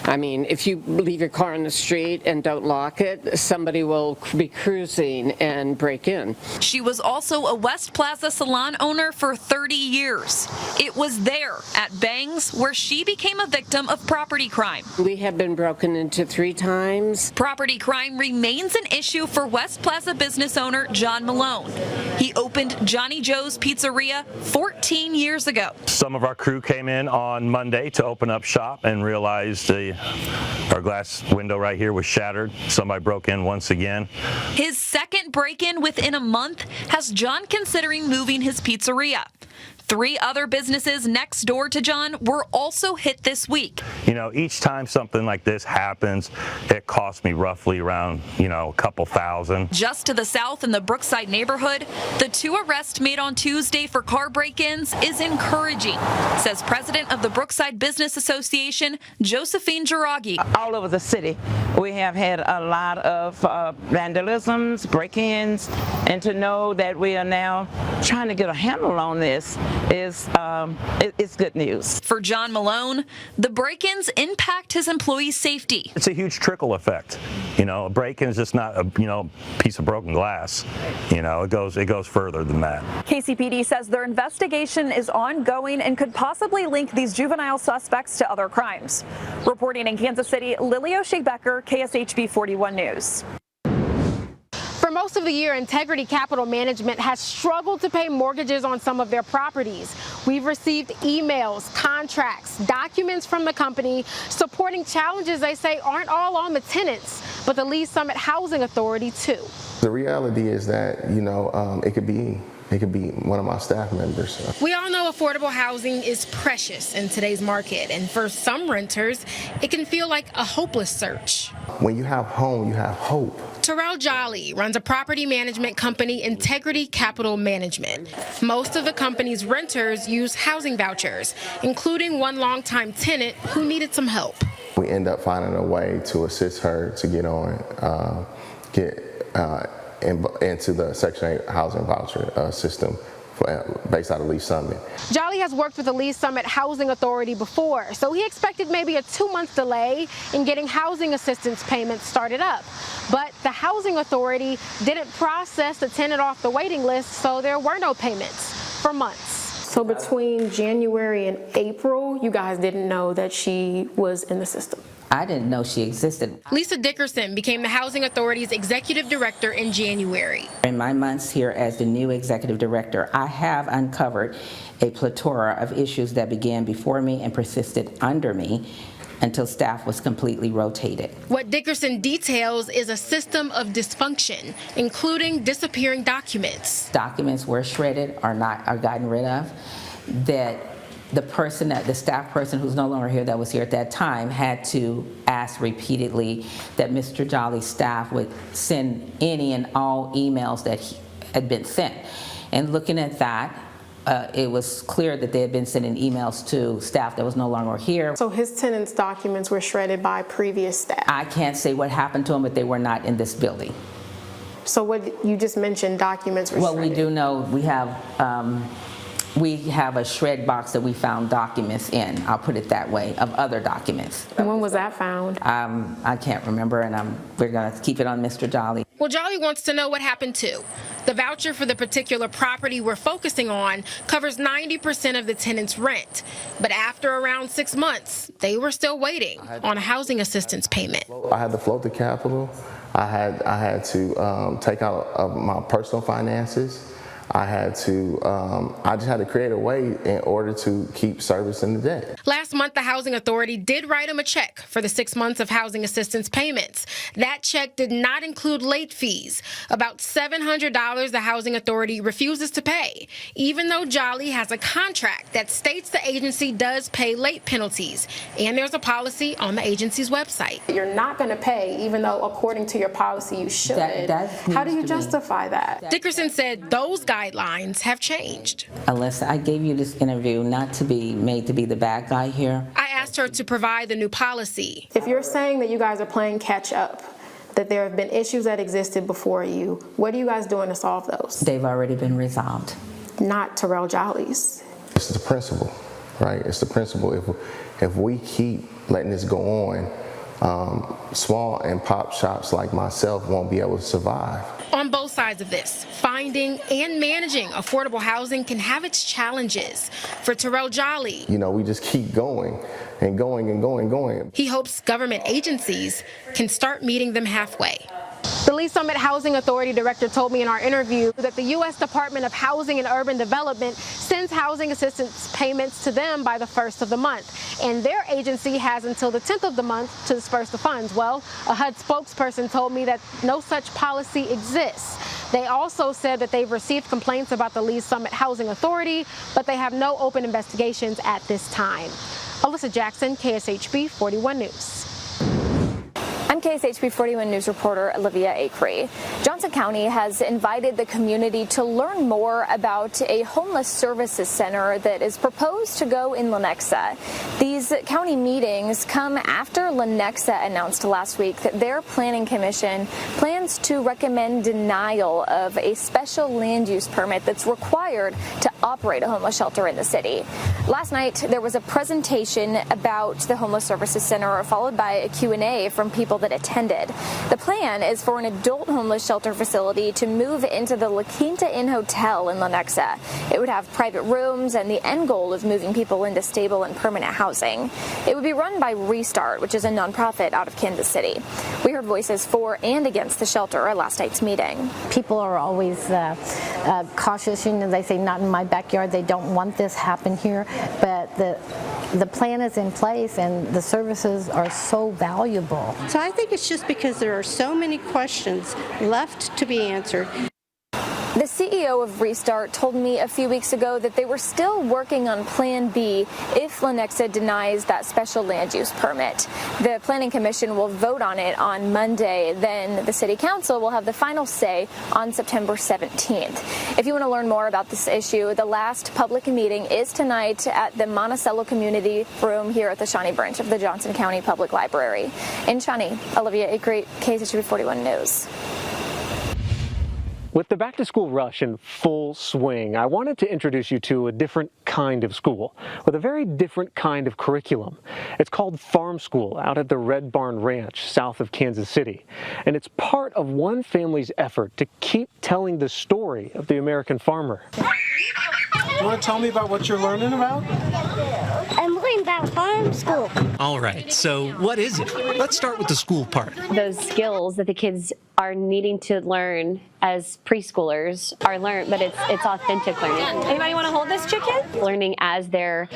I mean, if you leave your car on the street and don't lock it, somebody will be cruising and break in. She was also a West Plaza salon owner for 30 years. It was there at Bangs where she became a victim of property crime. We have been broken into 3 times. Property crime remains an issue for West Plaza business owner John Malone. He opened Johnny Joe's Pizzeria 14 years ago. Some of our crew came in on Monday to open up shop and realized our glass window right here was shattered. Somebody broke in once again. His second break-in within a month has John considering moving his pizzeria. 3 other businesses next door to John were also hit this week. You know, each time something like this happens, it costs me roughly around, a couple thousand. Just to the south in the Brookside neighborhood, the 2 arrests made on Tuesday for car break-ins is encouraging, says president of the Brookside Business Association, Josephine Jiragi. All over the city, we have had a lot of vandalisms, break-ins, and to know that we are now trying to get a handle on this is it's good news. For John Malone, the break-ins impact his employees' safety. It's a huge trickle effect. A break-in is just not a piece of broken glass. It goes further than that. KCPD says their investigation is ongoing and could possibly link these juvenile suspects to other crimes. Reporting in Kansas City, Lily O'Shea-Becker, KSHB 41 News. For most of the year, Integrity Capital Management has struggled to pay mortgages on some of their properties. We've received emails, contracts, documents from the company supporting challenges they say aren't all on the tenants, but the Lee Summit Housing Authority too. The reality is that, it could be one of my staff members. We all know affordable housing is precious in today's market, and for some renters, it can feel like a hopeless search. When you have home, you have hope. Terrell Jolly runs a property management company, Integrity Capital Management. Most of the company's renters use housing vouchers, including one longtime tenant who needed some help. We end up finding a way to assist her to get into the Section 8 housing voucher system based out of Lee Summit. Jolly has worked with the Lee Summit Housing Authority before, so he expected maybe a 2-month delay in getting housing assistance payments started up. But the Housing Authority didn't process the tenant off the waiting list, so there were no payments for months. So between January and April, you guys didn't know that she was in the system? I didn't know she existed. Lisa Dickerson became the Housing Authority's executive director in January. In my months here as the new executive director, I have uncovered a plethora of issues that began before me and persisted under me until staff was completely rotated. What Dickerson details is a system of dysfunction, including disappearing documents. Documents were shredded or gotten rid of, that the staff person who's no longer here that was here at that time had to ask repeatedly that Mr. Jolly's staff would send any and all emails that had been sent. And looking at that, it was clear that they had been sending emails to staff that was no longer here. So his tenant's documents were shredded by previous staff? I can't say what happened to them, but they were not in this building. So what you just mentioned, documents were shredded? Well, we do know we have a shred box that we found documents in, I'll put it that way, of other documents. And when was that found? I can't remember, and we're going to keep it on Mr. Jolly. Well, Jolly wants to know what happened too. The voucher for the particular property we're focusing on covers 90% of the tenant's rent. But after around 6 months, they were still waiting on a housing assistance payment. I had to float the capital. I had to take out of my personal finances. I just had to create a way in order to keep servicing the debt. Last month, the Housing Authority did write him a check for the 6 months of housing assistance payments. That check did not include late fees, about $700 the Housing Authority refuses to pay, even though Jolly has a contract that states the agency does pay late penalties, and there's a policy on the agency's website. You're not going to pay, even though according to your policy you should. How do you justify that? Dickerson said those guidelines have changed. Alyssa, I gave you this interview not to be made to be the bad guy here. I asked her to provide the new policy. If you're saying that you guys are playing catch up, that there have been issues that existed before you, what are you guys doing to solve those? They've already been resolved. Not Terrell Jolly's. It's the principle, right? It's the principle. If we keep letting this go on, small and pop shops like myself won't be able to survive. On both sides of this, finding and managing affordable housing can have its challenges. For Terrell Jolly, we just keep going and going and going and going. He hopes government agencies can start meeting them halfway. The Lee Summit Housing Authority director told me in our interview that the U.S. Department of Housing and Urban Development sends housing assistance payments to them by the 1st of the month, and their agency has until the 10th of the month to disperse the funds. Well, a HUD spokesperson told me that no such policy exists. They also said that they've received complaints about the Lee's Summit Housing Authority, but they have no open investigations at this time. Alyssa Jackson, KSHB 41 News. I'm KSHB 41 News reporter Olivia Acree. Johnson County has invited the community to learn more about a homeless services center that is proposed to go in Lenexa. These county meetings come after Lenexa announced last week that their planning commission plans to recommend denial of a special land use permit that's required to operate a homeless shelter in the city. Last night, there was a presentation about the homeless services center followed by a Q&A from people that attended. The plan is for an adult homeless shelter facility to move into the La Quinta Inn Hotel in Lenexa. It would have private rooms and the end goal of moving people into stable and permanent housing. It would be run by Restart, which is a nonprofit out of Kansas City. We heard voices for and against the shelter at last night's meeting. People are always cautious. You know, they say not in my backyard. They don't want this happen here, but the plan is in place and the services are so valuable. So I think it's just because there are so many questions left to be answered. The CEO of Restart told me a few weeks ago that they were still working on Plan B if Lenexa denies that special land use permit. The Planning Commission will vote on it on Monday. Then the City Council will have the final say on September 17th. If you want to learn more about this issue, the last public meeting is tonight at the Monticello Community Room here at the Shawnee branch of the Johnson County Public Library. In Shawnee, Olivia Acree, KCPD 41 News. With the back-to-school rush in full swing, I wanted to introduce you to a different kind of school with a very different kind of curriculum. It's called Farm School out at the Red Barn Ranch south of Kansas City. And it's part of one family's effort to keep telling the story of the American farmer. You want to tell me about what you're learning about? I'm learning about farm school. All right, so what is it? Let's start with the school part. Those skills that the kids are needing to learn as preschoolers are learned, but it's authentic learning. Anybody want to hold this chicken? Learning as they're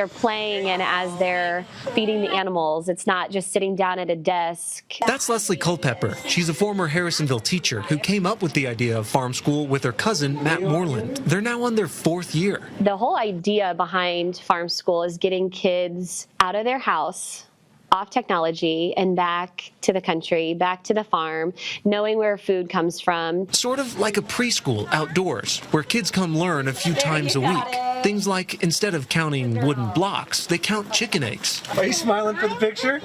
playing and as they're feeding the animals. It's not just sitting down at a desk. That's Leslie Culpepper. She's a former Harrisonville teacher who came up with the idea of farm school with her cousin, Matt Moreland. They're now on their 4th year. The whole idea behind farm school is getting kids out of their house, off technology, and back to the country, back to the farm, knowing where food comes from. Sort of like a preschool outdoors, where kids come learn a few times a week. Things like, instead of counting wooden blocks, they count chicken eggs. Are you smiling for the picture?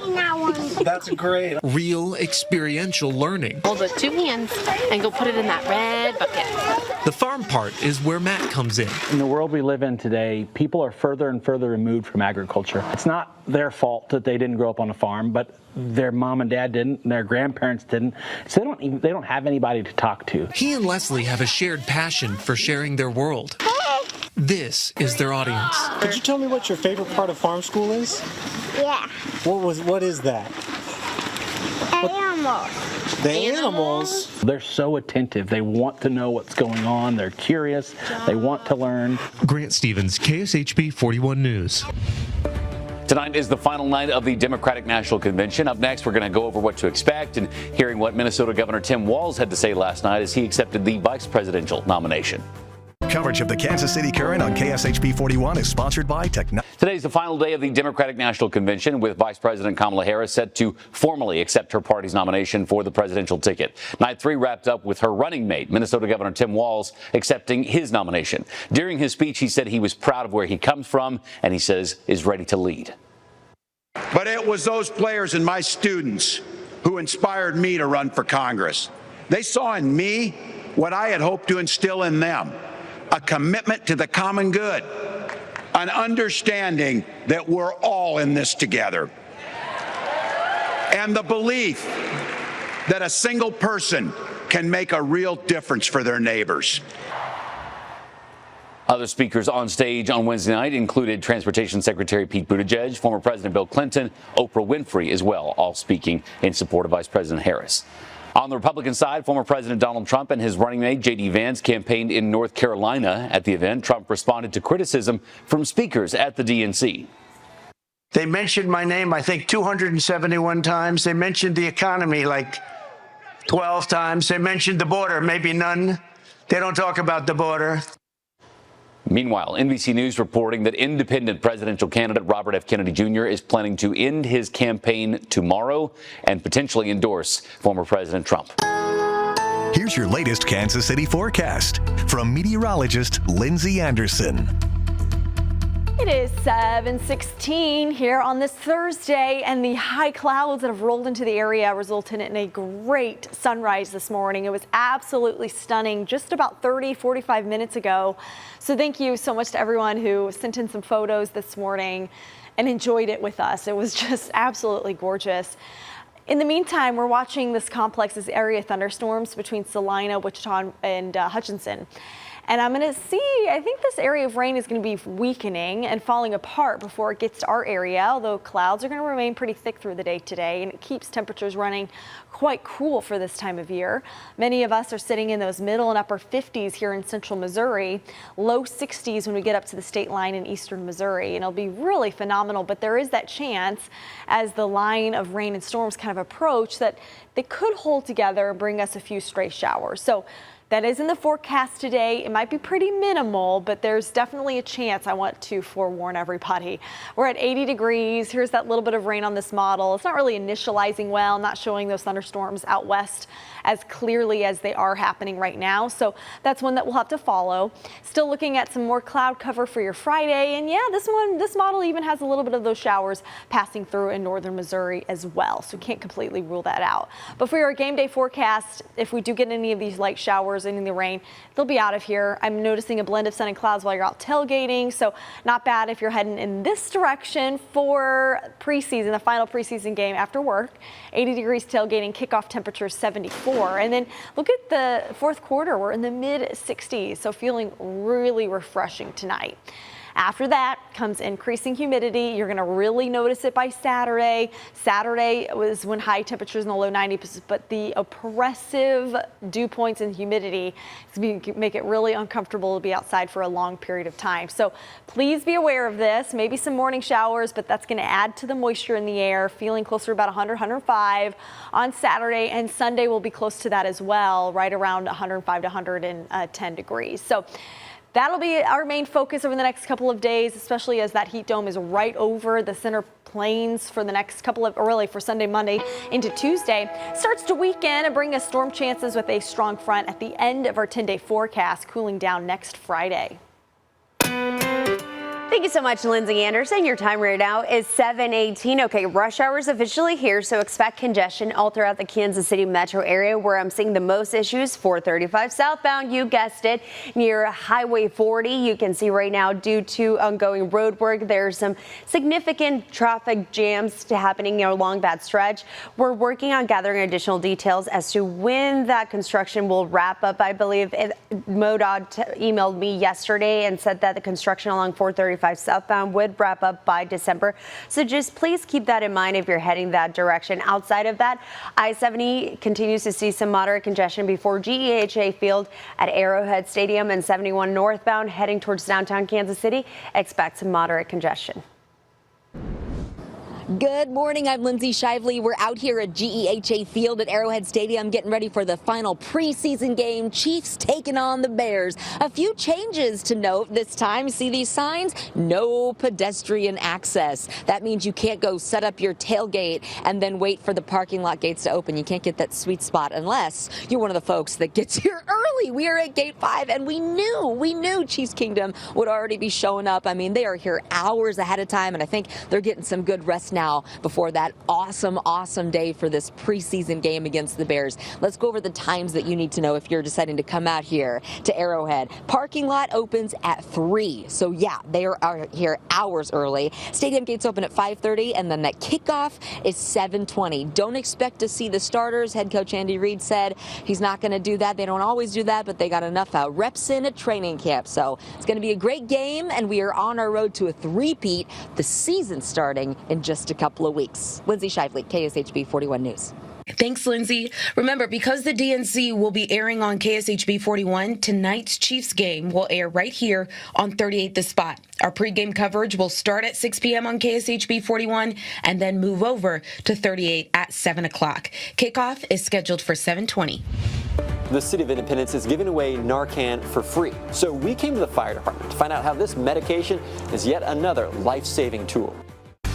That's great. Real experiential learning. Hold with 2 hands and go put it in that red bucket. The farm part is where Matt comes in. In the world we live in today, people are further and further removed from agriculture. It's not their fault that they didn't grow up on a farm, but their mom and dad didn't, and their grandparents didn't, so they don't have anybody to talk to. He and Leslie have a shared passion for sharing their world. This is their audience. Could you tell me what your favorite part of farm school is? Yeah. What is that? Animals. The animals? They're so attentive. They want to know what's going on. They're curious. They want to learn. Grant Stevens, KSHB 41 News. Tonight is the final night of the Democratic National Convention. Up next, we're going to go over what to expect and hearing what Minnesota Governor Tim Walz had to say last night as he accepted the vice presidential nomination. Coverage of the Kansas City Current on KSHB 41 is sponsored by Technology. Today's the final day of the Democratic National Convention, with Vice President Kamala Harris set to formally accept her party's nomination for the presidential ticket. Night 3 wrapped up with her running mate, Minnesota Governor Tim Walz, accepting his nomination. During his speech, he said he was proud of where he comes from and he says is ready to lead. But it was those players and my students who inspired me to run for Congress. They saw in me what I had hoped to instill in them: a commitment to the common good, an understanding that we're all in this together, and the belief that a single person can make a real difference for their neighbors. Other speakers on stage on Wednesday night included Transportation Secretary Pete Buttigieg, former President Bill Clinton, Oprah Winfrey as well, all speaking in support of Vice President Harris. On the Republican side, former President Donald Trump and his running mate J.D. Vance campaigned in North Carolina. At the event, Trump responded to criticism from speakers at the DNC. They mentioned my name, I think, 271 times. They mentioned the economy like 12 times. They mentioned the border, maybe none. They don't talk about the border. Meanwhile, NBC News reporting that independent presidential candidate Robert F. Kennedy Jr. is planning to end his campaign tomorrow and potentially endorse former President Trump. Here's your latest Kansas City forecast from meteorologist Lindsay Anderson. It is 7:16 here on this Thursday, and the high clouds that have rolled into the area resulted in a great sunrise this morning. It was absolutely stunning just about 45 minutes ago. So thank you so much to everyone who sent in some photos this morning and enjoyed it with us. It was just absolutely gorgeous. In the meantime, we're watching this complex's area thunderstorms between Salina, Wichita, and Hutchinson. And I'm going to see, I think this area of rain is going to be weakening and falling apart before it gets to our area, although clouds are going to remain pretty thick through the day today, and it keeps temperatures running quite cool for this time of year. Many of us are sitting in those middle and upper 50s here in central Missouri, low 60s when we get up to the state line in eastern Missouri, and it'll be really phenomenal. But there is that chance as the line of rain and storms kind of approach that they could hold together and bring us a few stray showers. So that is in the forecast today. It might be pretty minimal, but there's definitely a chance. I want to forewarn everybody. We're at 80 degrees. Here's that little bit of rain on this model. It's not really initializing well, not showing those thunderstorms out west as clearly as they are happening right now. So that's one that we'll have to follow. Still looking at some more cloud cover for your Friday. And yeah, this model even has a little bit of those showers passing through in northern Missouri as well. So can't completely rule that out. But for your game day forecast, if we do get any of these light showers, any of the rain, they'll be out of here. I'm noticing a blend of sun and clouds while you're out tailgating. So not bad if you're heading in this direction for preseason, the final preseason game after work. 80 degrees tailgating, kickoff temperature 74. And then look at the fourth quarter. We're in the mid 60s. So feeling really refreshing tonight. After that comes increasing humidity. You're going to really notice it by Saturday. Saturday was when high temperatures in the low 90s, but the oppressive dew points and humidity is going to make it really uncomfortable to be outside for a long period of time. So please be aware of this. Maybe some morning showers, but that's going to add to the moisture in the air. Feeling closer to about 100, 105 on Saturday, and Sunday will be close to that as well, right around 105 to 110 degrees. So that'll be our main focus over the next couple of days, especially as that heat dome is right over the center plains for the next couple of, really for Sunday, Monday into Tuesday. Starts to weaken and bring us storm chances with a strong front at the end of our 10-day forecast, cooling down next Friday. Thank you so much, Lindsay Anderson. Your time right now is 7:18. Okay, rush hour is officially here, so expect congestion all throughout the Kansas City metro area, where I'm seeing the most issues. 435 southbound, you guessed it, near Highway 40. You can see right now, due to ongoing road work, there's some significant traffic jams happening along that stretch. We're working on gathering additional details as to when that construction will wrap up. I believe MoDOT emailed me yesterday and said that the construction along 435 southbound would wrap up by December. So just please keep that in mind if you're heading that direction. Outside of that, I-70 continues to see some moderate congestion before GEHA Field at Arrowhead Stadium, and 71 northbound heading towards downtown Kansas City. Expect some moderate congestion. Good morning. I'm Lindsay Shively. We're out here at GEHA Field at Arrowhead Stadium getting ready for the final preseason game. Chiefs taking on the Bears. A few changes to note this time. See these signs? No pedestrian access. That means you can't go set up your tailgate and then wait for the parking lot gates to open. You can't get that sweet spot unless you're one of the folks that gets here early. We are at Gate 5 and we knew Chiefs Kingdom would already be showing up. I mean, they are here hours ahead of time, and I think they're getting some good rest now before that awesome day for this preseason game against the Bears. Let's go over the times that you need to know if you're deciding to come out here to Arrowhead. Parking lot opens at 3. So yeah, they are here hours early. Stadium gates open at 5:30, and then that kickoff is 7:20. Don't expect to see the starters. Head coach Andy Reid said he's not going to do that. They don't always do that, but they got enough reps in at training camp. So it's going to be a great game, and we are on our road to a three-peat. The season starting in just a couple of weeks. Lindsay Shively, KSHB 41 News. Thanks, Lindsay. Remember, because the DNC will be airing on KSHB 41, tonight's Chiefs game will air right here on 38 The Spot. Our pregame coverage will start at 6 p.m. on KSHB 41 and then move over to 38 at 7 o'clock. Kickoff is scheduled for 7:20. The City of Independence is giving away Narcan for free. So we came to the fire department to find out how this medication is yet another life-saving tool.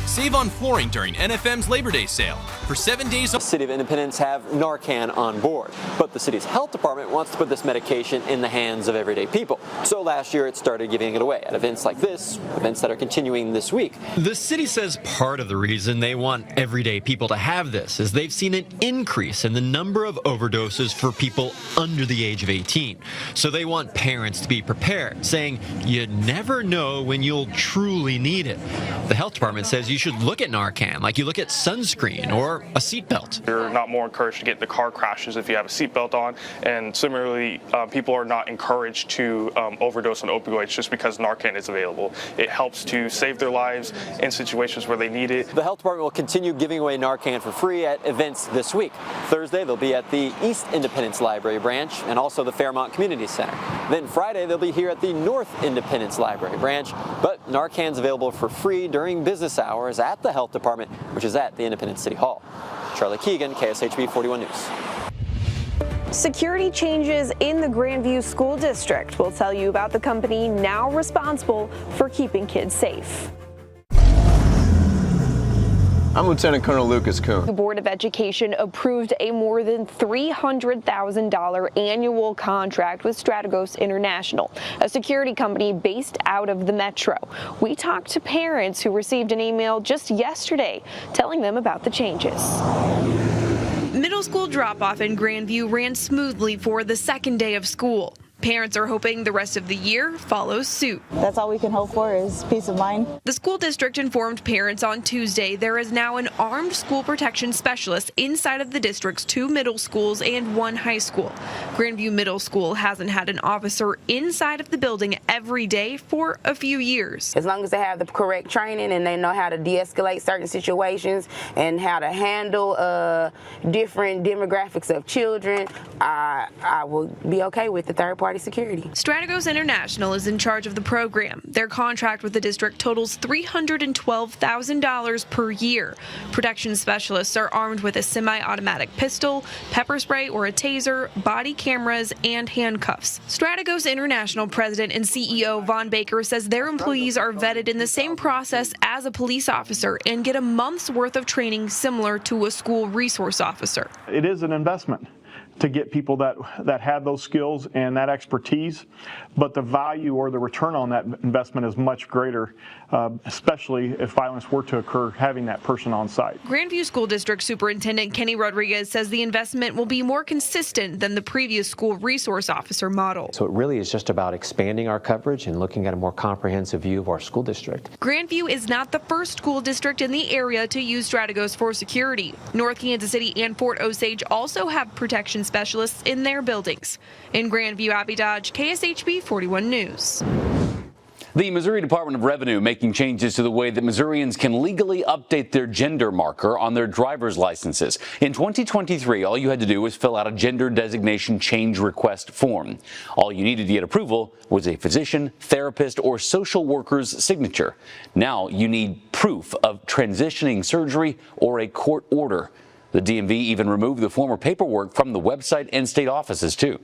Save on flooring during NFM's Labor Day sale. For 7 days, The City of Independence have Narcan on board, but the city's health department wants to put this medication in the hands of everyday people. So last year it started giving it away at events like this, events that are continuing this week. the city says part of the reason they want everyday people to have this is they've seen an increase in the number of overdoses for people under the age of 18. So they want parents to be prepared, saying you never know when you'll truly need it. The health department says you should look at Narcan like you look at sunscreen or a seatbelt. You're not more encouraged to get into car crashes if you have a seatbelt on, and similarly, people are not encouraged to overdose on opioids just because Narcan is available. It helps to save their lives in situations where they need it. The health department will continue giving away Narcan for free at events this week. Thursday, they'll be at the East Independence Library branch and also the Fairmont Community Center. Then Friday, they'll be here at the North Independence Library branch, but Narcan's available for free during business hours at the health department, which is at the Independence City Hall. Charlie Keegan, KSHB 41 News. Security changes in the Grandview School District. We'll tell you about the company now responsible for keeping kids safe. I'm Lieutenant Colonel Lucas Kuhn. The Board of Education approved a more than $300,000 annual contract with Strategos International, a security company based out of the Metro. We talked to parents who received an email just yesterday telling them about the changes. Middle school drop-off in Grandview ran smoothly for the second day of school. Parents are hoping the rest of the year follows suit. That's all we can hope for is peace of mind. The school district informed parents on Tuesday there is now an armed school protection specialist inside of the district's 2 middle schools and 1 high school. Grandview Middle School hasn't had an officer inside of the building every day for a few years. As long as they have the correct training and they know how to de-escalate certain situations and how to handle different demographics of children, I will be okay with the third-party security. Strategos International is in charge of the program. Their contract with the district totals $312,000 per year. Protection specialists are armed with a semi-automatic pistol, pepper spray or a taser, body cameras, and handcuffs. Strategos International President and CEO Vaughn Baker says their employees are vetted in the same process as a police officer and get a month's worth of training similar to a school resource officer. It is an investment to get people that have those skills and that expertise, but the value or the return on that investment is much greater, especially if violence were to occur, having that person on site. Grandview School District Superintendent Kenny Rodriguez says the investment will be more consistent than the previous school resource officer model. So it really is just about expanding our coverage and looking at a more comprehensive view of our school district. Grandview is not the first school district in the area to use Strategos for security. North Kansas City and Fort Osage also have protection specialists in their buildings. In Grandview, Abby Dodge, KSHB 41 News. The Missouri Department of Revenue making changes to the way that Missourians can legally update their gender marker on their driver's licenses. In 2023, all you had to do was fill out a gender designation change request form. All you needed to get approval was a physician, therapist, or social worker's signature. Now you need proof of transitioning surgery or a court order. The DMV even removed the former paperwork from the website and state offices, too.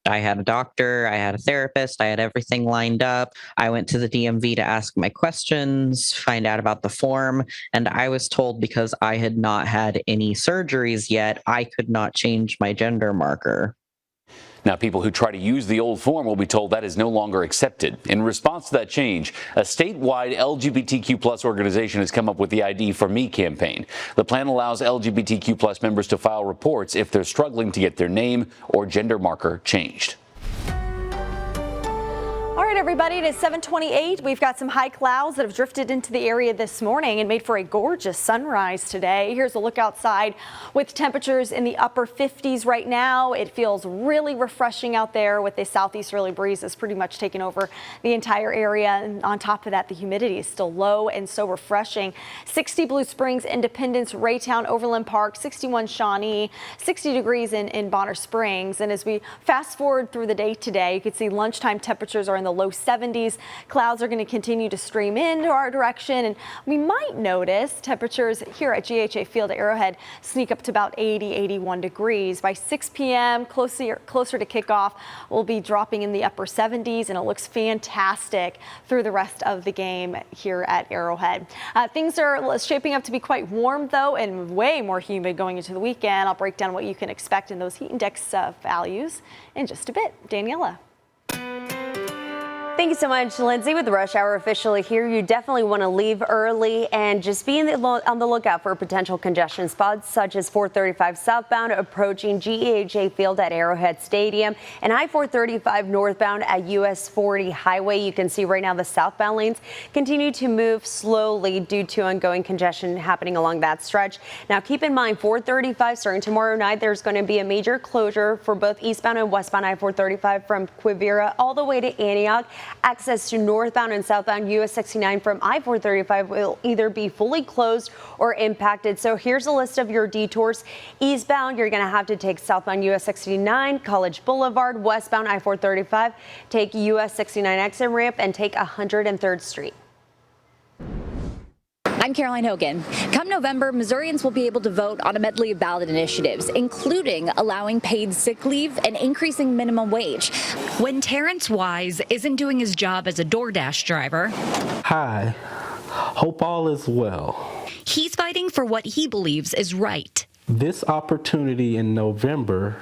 I had a doctor, I had a therapist, I had everything lined up. I went to the DMV to ask my questions, find out about the form, and I was told because I had not had any surgeries yet, I could not change my gender marker. Now, people who try to use the old form will be told that is no longer accepted. In response to that change, a statewide LGBTQ+ organization has come up with the ID for Me campaign. The plan allows LGBTQ+ members to file reports if they're struggling to get their name or gender marker changed. All right, everybody, it is 7:28. We've got some high clouds that have drifted into the area this morning and made for a gorgeous sunrise today. Here's a look outside with temperatures in the upper 50s right now. It feels really refreshing out there with the southeasterly breeze that's pretty much taken over the entire area. And on top of that, the humidity is still low and so refreshing. 60 Blue Springs, Independence, Raytown, Overland Park, 61 Shawnee, 60 degrees in Bonner Springs. And as we fast forward through the day today, you can see lunchtime temperatures are in the low 70s. Clouds are going to continue to stream into our direction, and we might notice temperatures here at GHA Field at Arrowhead sneak up to about 81 degrees. By 6 p.m., closer to kickoff, we'll be dropping in the upper 70s, and it looks fantastic through the rest of the game here at Arrowhead. Things are shaping up to be quite warm, though, and way more humid going into the weekend. I'll break down what you can expect in those heat index values in just a bit. Daniela. Thank you so much, Lindsay. With the rush hour officially here, you definitely want to leave early and just be on the lookout for potential congestion spots such as 435 southbound approaching GEHA Field at Arrowhead Stadium and I-435 northbound at US 40 Highway. You can see right now the southbound lanes continue to move slowly due to ongoing congestion happening along that stretch. Now, keep in mind, 435 starting tomorrow night, there's going to be a major closure for both eastbound and westbound I-435 from Quivira all the way to Antioch. Access to northbound and southbound US 69 from I-435 will either be fully closed or impacted. So here's a list of your detours. Eastbound, you're going to have to take southbound US 69, College Boulevard, westbound I-435, take US 69 exit ramp, and take 103rd Street. I'm Caroline Hogan. Come November, Missourians will be able to vote on a medley of ballot initiatives, including allowing paid sick leave and increasing minimum wage. When Terrence Wise isn't doing his job as a DoorDash driver. Hi, hope all is well. He's fighting for what he believes is right. This opportunity in November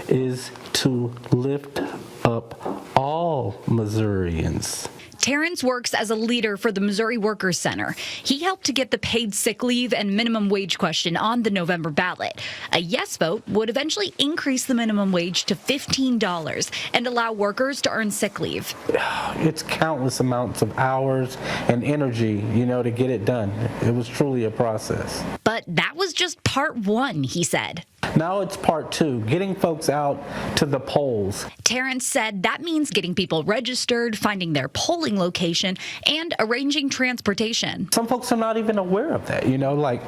is to lift up all Missourians. Terrence works as a leader for the Missouri Workers Center. He helped to get the paid sick leave and minimum wage question on the November ballot. A yes vote would eventually increase the minimum wage to $15 and allow workers to earn sick leave. It's countless amounts of hours and energy, to get it done. It was truly a process. But that was just part one, he said. Now it's part two, getting folks out to the polls. Terrence said that means getting people registered, finding their polling location, and arranging transportation. Some folks are not even aware of that,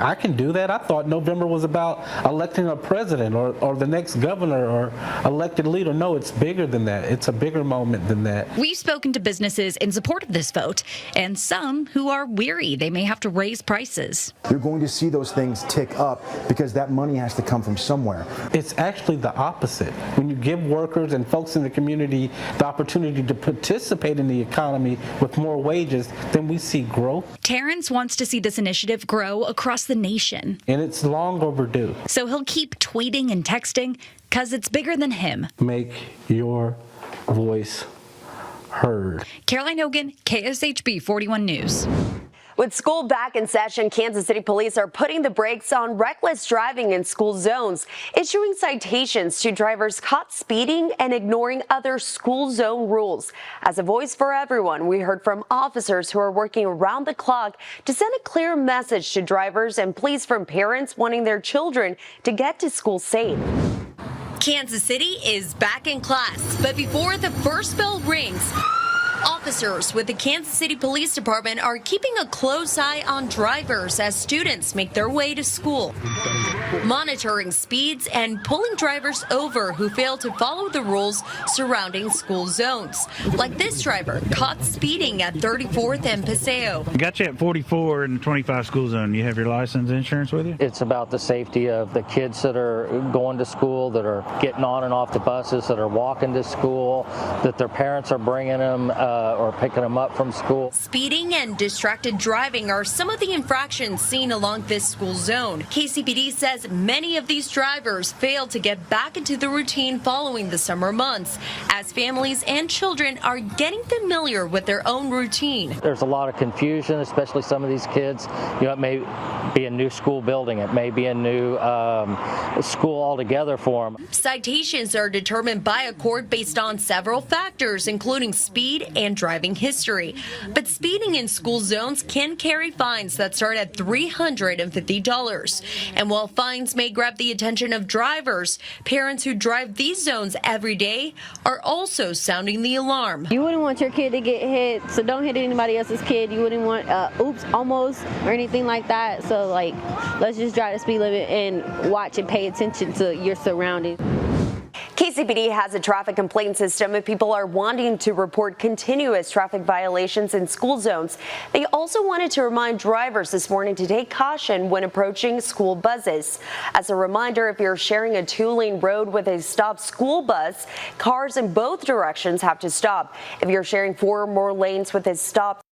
I can do that. I thought November was about electing a president or the next governor or elected leader. No, it's bigger than that. It's a bigger moment than that. We've spoken to businesses in support of this vote and some who are weary they may have to raise prices. You're going to see those things tick up because that money has to come from somewhere. It's actually the opposite. When you give workers and folks in the community the opportunity to participate in the economy with more wages, then we see growth. Terrence wants to see this initiative grow across the nation. And it's long overdue. So he'll keep tweeting and texting because it's bigger than him. Make your voice heard. Caroline Hogan, KSHB 41 News. With school back in session, Kansas City police are putting the brakes on reckless driving in school zones, issuing citations to drivers caught speeding and ignoring other school zone rules. As a voice for everyone, we heard from officers who are working around the clock to send a clear message to drivers and pleas from parents wanting their children to get to school safe. Kansas City is back in class, but before the first bell rings, officers with the Kansas City Police Department are keeping a close eye on drivers as students make their way to school, monitoring speeds and pulling drivers over who fail to follow the rules surrounding school zones. Like this driver caught speeding at 34th and Paseo. Got you at 44 in the 25 school zone. You have your license, insurance with you? It's about the safety of the kids that are going to school, that are getting on and off the buses, that are walking to school, that their parents are bringing them or picking them up from school. Speeding and distracted driving are some of the infractions seen along this school zone. KCPD says many of these drivers fail to get back into the routine following the summer months, as families and children are getting familiar with their own routine. There's a lot of confusion, especially some of these kids. It may be a new school building. It may be a new school altogether for them. Citations are determined by a court based on several factors, including speed and driving history. But speeding in school zones can carry fines that start at $350. And while fines may grab the attention of drivers, parents who drive these zones every day are also sounding the alarm. You wouldn't want your kid to get hit, so don't hit anybody else's kid. You wouldn't want oops, almost, or anything like that. So like, let's just drive the speed limit and watch and pay attention to your surroundings. KCPD has a traffic complaint system if people are wanting to report continuous traffic violations in school zones. They also wanted to remind drivers this morning to take caution when approaching school buses. As a reminder, if you're sharing a 2-lane road with a stopped school bus, cars in both directions have to stop. If you're sharing 4 or more lanes with a stopped